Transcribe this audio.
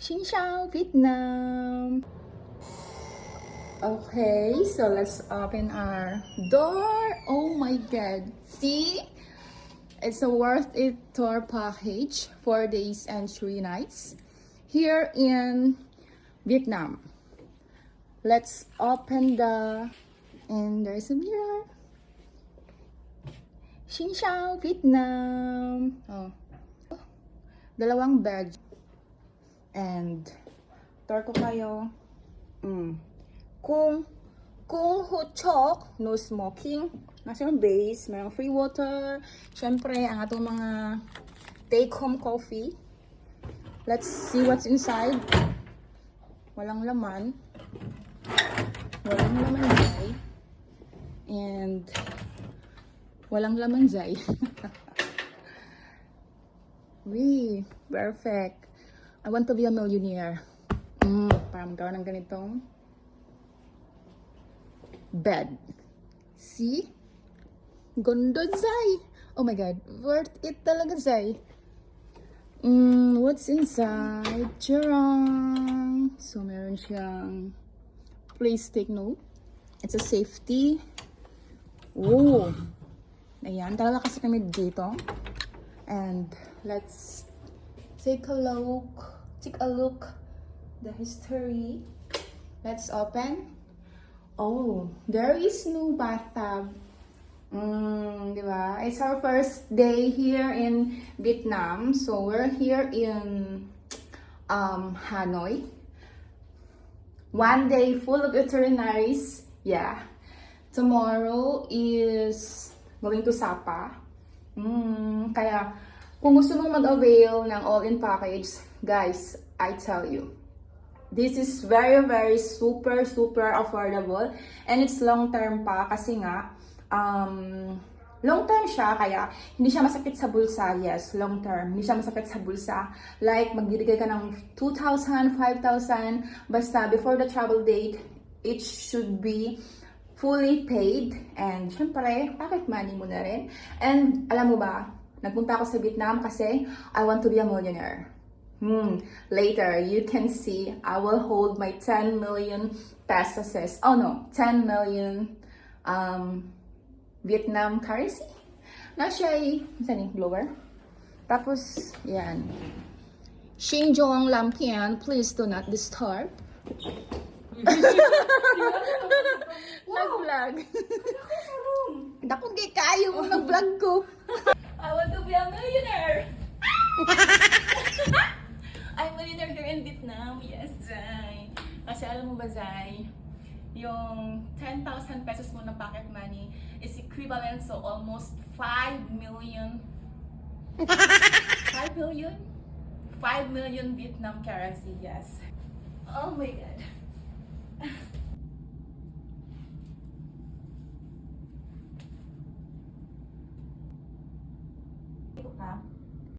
Xin chào Vietnam! Okay, so let's open our door. Oh my god. See? It's a worth it tour package, 4 days and 3 nights here in Vietnam. Let's open and there's a mirror. Xin chào Vietnam! Oh. Dalawang bed. And tour ko kayo. Kung huchok, no smoking, nasa base, mayroong free water, syempre ang atong mga take home coffee. Let's see what's inside. Walang laman jay, and walang laman jay. Wee, perfect. I want to be a millionaire. Para magkaroon ng ganitong bed. See? Ganda, Zay! Oh my god, worth it talaga, Zay. What's inside? Charang! So, meron siyang please take note. It's a safety. Oh! Ayan, talaga kasi kami dito. And let's take a look the history. Let's open. Oh, there is no bathtub. Diba? It's our first day here in Vietnam. So we're here in Hanoi. 1 day full of itineraries. Yeah. Tomorrow is going to Sapa. Kaya kung gusto mong mag-avail ng all-in package, guys, I tell you, this is very, very super affordable. And it's long-term pa kasi nga, long-term siya, kaya hindi siya masakit sa bulsa. Yes, long-term. Hindi siya masakit sa bulsa. Like, magbibigay ka ng 2,000, 5,000, basta before the travel date, it should be fully paid. And syempre, pocket money mo na rin. And alam mo ba, nagpunta ako sa Vietnam kasi I want to be a millionaire. Later, you can see I will hold my 10 million pesos. Oh no, 10 million Vietnam currency. Na siya ay, saan yung blower? Tapos, yan. Xin Jong Lam Pian, please do not disturb. Nag-vlog. Dakong kay kayo mo mag-vlog ko. I want to be a millionaire! I'm a millionaire here in Vietnam. Yes, Zay. Kasi alam mo ba, Zay, yung 10,000 pesos mo na pocket money is equivalent to almost 5 million. 5 million? 5 million Vietnam currency, yes. Oh my God.